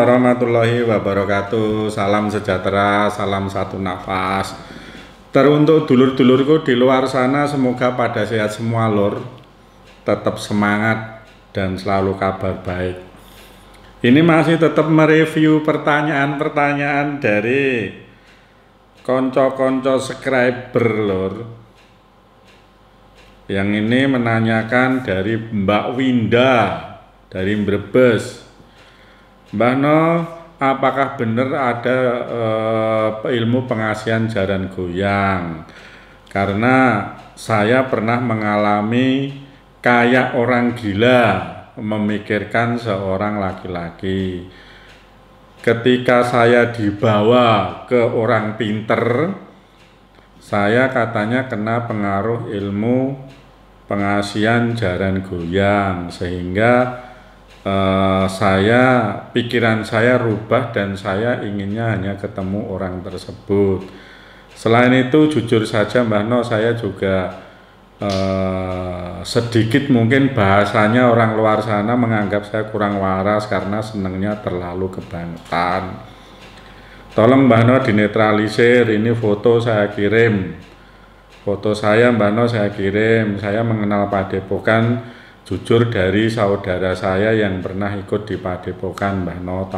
warahmatullahi wabarakatuh. Salam sejahtera, salam satu nafas. Teruntuk dulur-dulurku di luar sana, semoga pada sehat semua lur. Tetap semangat dan selalu kabar baik. Ini masih tetap mereview pertanyaan-pertanyaan dari konco-konco subscriber lur. Yang ini menanyakan dari Mbak Winda dari Brebes. Mbah No, apakah benar ada ilmu pengasihan jaran goyang? Karena saya pernah mengalami kayak orang gila memikirkan seorang laki-laki. Ketika saya dibawa ke orang pinter, saya katanya kena pengaruh ilmu pengasihan jaran goyang, sehingga pikiran saya rubah dan saya inginnya hanya ketemu orang tersebut. Selain itu jujur saja Mbah No, saya juga sedikit mungkin bahasanya orang luar sana menganggap saya kurang waras karena senangnya terlalu kebangetan. Tolong Mbah No dinetralisir, ini foto saya kirim. Foto saya Mbah No saya kirim, saya mengenal Padepokan jujur dari saudara saya yang pernah ikut di Padepokan Mbah No,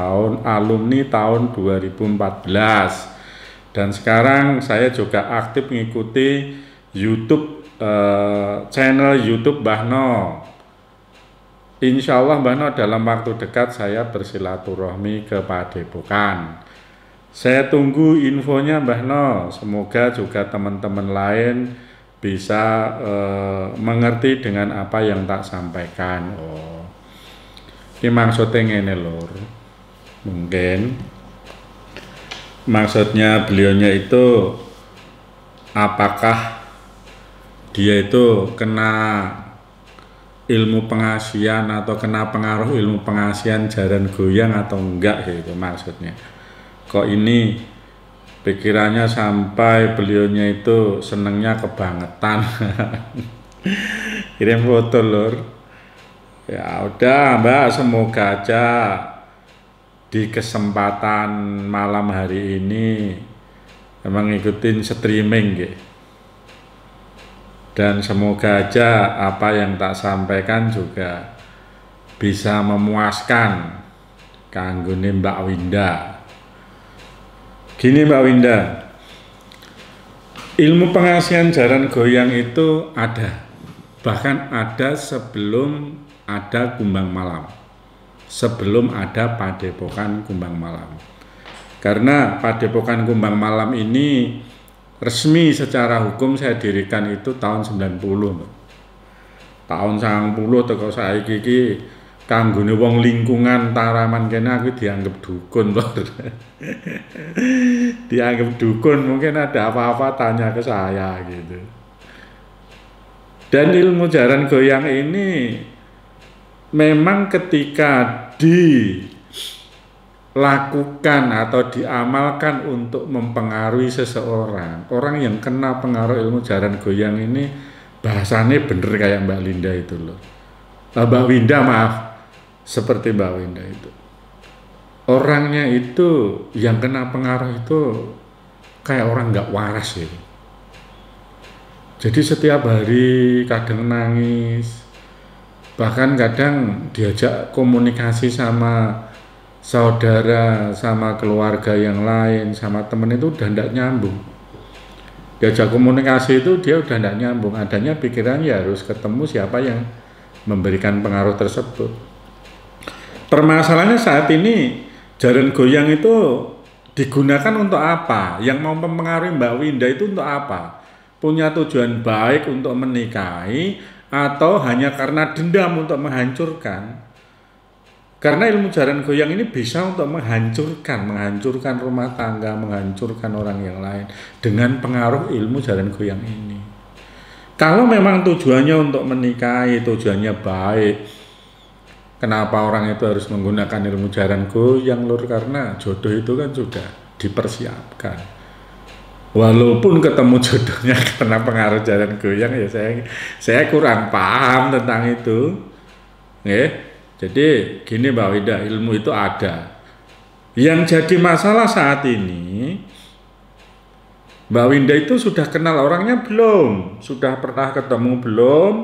alumni tahun 2014. Dan sekarang saya juga aktif mengikuti YouTube, channel YouTube Mbah No. Insya Allah Mbah No dalam waktu dekat saya bersilaturahmi ke Padepokan. Saya tunggu infonya Mbah No, semoga juga teman-teman lain bisa mengerti dengan apa yang tak sampaikan. Oh, ini maksudnya ini lur. Mungkin maksudnya beliaunya itu apakah dia itu kena ilmu pengasihan atau kena pengaruh ilmu pengasihan jaran goyang atau enggak gitu maksudnya. Kok ini pikirannya sampai beliaunya itu senengnya kebangetan. Kirim foto lur. Ya udah Mbak, semoga aja di kesempatan malam hari ini memang ngikutin streaming gitu. Dan semoga aja apa yang tak sampaikan juga bisa memuaskan kanggone Mbak Winda. Gini Mbak Winda, ilmu pengasihan jaran goyang itu ada, bahkan ada sebelum ada Kumbang Malam, sebelum ada Padepokan Kumbang Malam. Karena Padepokan Kumbang Malam ini resmi secara hukum saya dirikan itu tahun 90. Tahun 90 teko saiki iki kanggone wong lingkungan Taraman kene aku dianggap dukun lho. Dianggap dukun, mungkin ada apa-apa tanya ke saya gitu. Dan ilmu jaran goyang ini memang ketika dilakukan atau diamalkan untuk mempengaruhi seseorang, orang yang kena pengaruh ilmu jaran goyang ini bahasanya bener kayak Mbak Linda itu loh. Mbak Winda maaf, seperti Mbak Winda itu. Orangnya itu yang kena pengaruh itu kayak orang nggak waras gitu. Jadi setiap hari kadang nangis, bahkan kadang diajak komunikasi sama saudara, sama keluarga yang lain, sama temen itu udah nggak nyambung. Diajak komunikasi itu dia udah nggak nyambung, adanya pikiran ya harus ketemu siapa yang memberikan pengaruh tersebut. Permasalahannya saat ini jaran goyang itu digunakan untuk apa? Yang mau mempengaruhi Mbak Winda itu untuk apa? Punya tujuan baik untuk menikahi atau hanya karena dendam untuk menghancurkan? Karena ilmu jaran goyang ini bisa untuk menghancurkan rumah tangga, menghancurkan orang yang lain dengan pengaruh ilmu jaran goyang ini. Kalau memang tujuannya untuk menikahi, tujuannya baik, kenapa orang itu harus menggunakan ilmu jaran goyang lur? Karena jodoh itu kan sudah dipersiapkan. Walaupun ketemu jodohnya karena pengaruh jaran goyang ya saya kurang paham tentang itu. Jadi gini Mbak Wida, ilmu itu ada. Yang jadi masalah saat ini, Mbak Winda itu sudah kenal orangnya belum? Sudah pernah ketemu belum?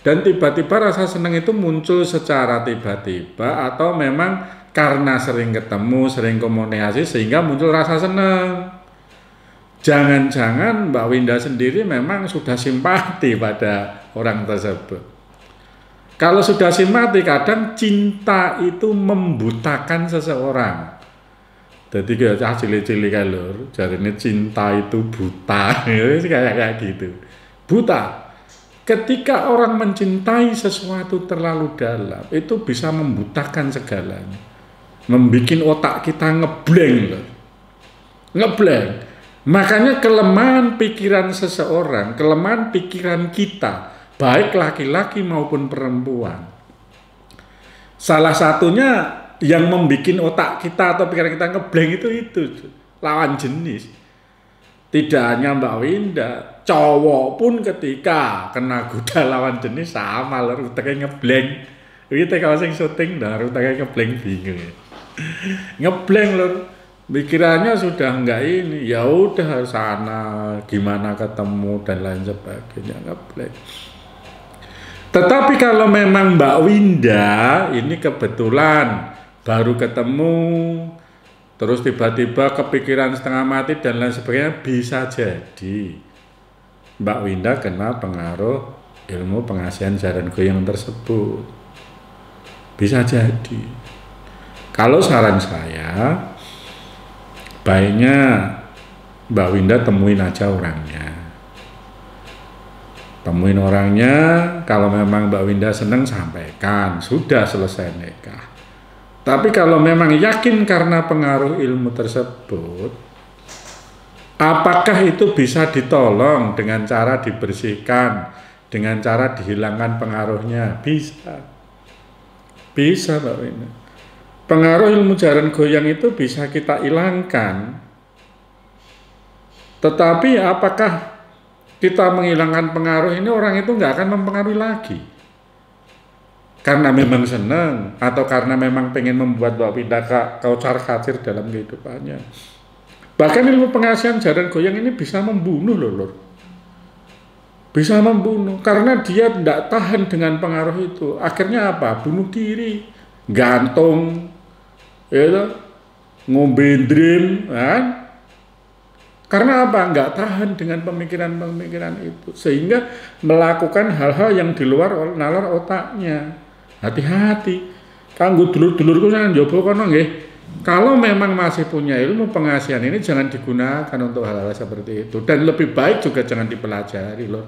Dan tiba-tiba rasa senang itu muncul secara tiba-tiba atau memang karena sering ketemu, sering komunikasi sehingga muncul rasa senang? Jangan-jangan Mbak Winda sendiri memang sudah simpati pada orang tersebut. Kalau sudah simpati, kadang cinta itu membutakan seseorang. Jadi kayak cilik-cilik kalur, jadi ini cinta itu buta, kayak gitu. Buta. Ketika orang mencintai sesuatu terlalu dalam, itu bisa membutakan segalanya. Membikin otak kita ngeblank loh. Ngeblank. Makanya kelemahan pikiran seseorang, kelemahan pikiran kita, baik laki-laki maupun perempuan, salah satunya yang membuat otak kita atau pikiran kita ngeblank itu lawan jenis. Tidak hanya Mbak Winda, cowok pun ketika kena goda lawan jenis sama lho, uteknya ngeblank. Iki kalau sing syuting dah uteknya ngeblank bingung. Ngeblank lho. Pikirannya sudah enggak ini, ya udah sana gimana ketemu dan lain sebagainya, ngeblank. Tetapi kalau memang Mbak Winda ini kebetulan baru ketemu, terus tiba-tiba kepikiran setengah mati dan lain sebagainya, bisa jadi Mbak Winda kena pengaruh ilmu pengasihan jaran goyang tersebut. Bisa jadi. Kalau saran saya, baiknya Mbak Winda temuin aja orangnya. Temuin orangnya, kalau memang Mbak Winda senang sampaikan, sudah selesai nikah. Tapi kalau memang yakin karena pengaruh ilmu tersebut, apakah itu bisa ditolong dengan cara dibersihkan, dengan cara dihilangkan pengaruhnya? Bisa. Bisa Mbak Winda. Pengaruh ilmu jaran goyang itu bisa kita hilangkan. Tetapi apakah kita menghilangkan pengaruh ini, orang itu nggak akan mempengaruhi lagi? Karena memang senang atau karena memang pengen membuat Mbak Winda kaucar kacir dalam kehidupannya. Bahkan ilmu pengasihan jaran goyang ini bisa membunuh loh. Bisa membunuh karena dia tidak tahan dengan pengaruh itu. Akhirnya apa? Bunuh diri, gantung, ya, ngombe dream, kan? Karena apa? Nggak tahan dengan pemikiran-pemikiran itu, sehingga melakukan hal-hal yang di luar nalar otaknya. Hati-hati. Kanggo dulur-dulurku jangan njobo kono nggih. Kalau memang masih punya ilmu pengasihan ini, jangan digunakan untuk hal-hal seperti itu. Dan lebih baik juga jangan dipelajari loh.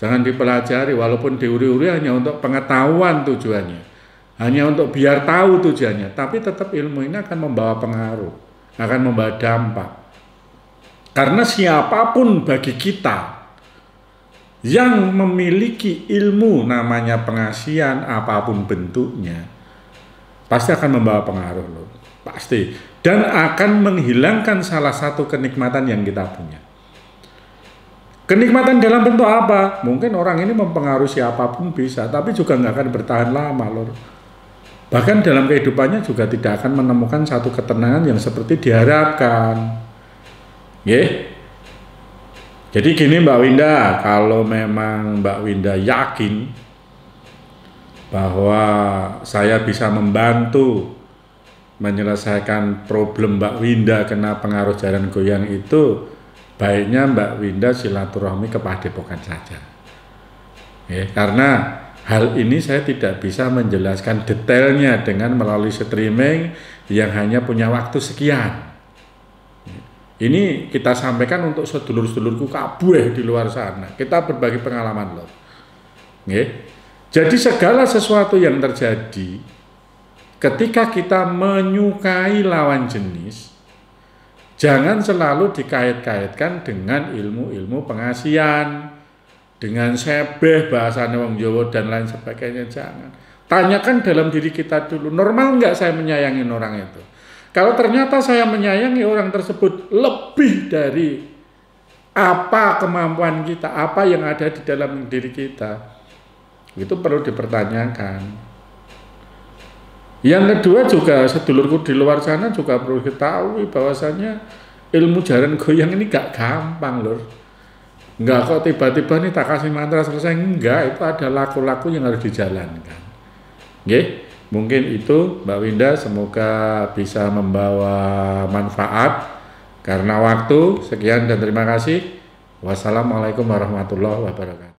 Jangan dipelajari, walaupun diuri-uri hanya untuk pengetahuan tujuannya. Hanya untuk biar tahu tujuannya. Tapi tetap ilmu ini akan membawa pengaruh. Akan membawa dampak. Karena siapapun bagi kita yang memiliki ilmu namanya pengasihan apapun bentuknya, pasti akan membawa pengaruh loh. Pasti. Dan akan menghilangkan salah satu kenikmatan yang kita punya. Kenikmatan dalam bentuk apa? Mungkin orang ini mempengaruhi siapapun bisa, tapi juga nggak akan bertahan lama loh. Bahkan dalam kehidupannya juga tidak akan menemukan satu ketenangan yang seperti diharapkan. Jadi gini Mbak Winda, kalau memang Mbak Winda yakin bahwa saya bisa membantu menyelesaikan problem Mbak Winda kena pengaruh jaran goyang itu, baiknya Mbak Winda silaturahmi ke Padepokan saja. Karena hal ini saya tidak bisa menjelaskan detailnya dengan melalui streaming yang hanya punya waktu sekian. Ini kita sampaikan untuk sedulur-sedulurku kabeh di luar sana. Kita berbagi pengalaman loh. Jadi segala sesuatu yang terjadi ketika kita menyukai lawan jenis, jangan selalu dikait-kaitkan dengan ilmu-ilmu pengasihan, dengan sebeh bahasanya wong Jawa dan lain sebagainya. Jangan. Tanyakan dalam diri kita dulu, normal nggak saya menyayangi orang itu? Kalau ternyata saya menyayangi orang tersebut lebih dari apa kemampuan kita, apa yang ada di dalam diri kita, itu perlu dipertanyakan. Yang kedua juga sedulurku di luar sana juga perlu ketahui bahwasanya ilmu jaran goyang ini gak gampang lur. Enggak kok tiba-tiba nih tak kasih mantra selesai, enggak, itu ada laku-laku yang harus dijalankan. Oke, mungkin itu Mbak Winda, semoga bisa membawa manfaat. Karena waktu, sekian dan terima kasih. Wassalamualaikum warahmatullahi wabarakatuh.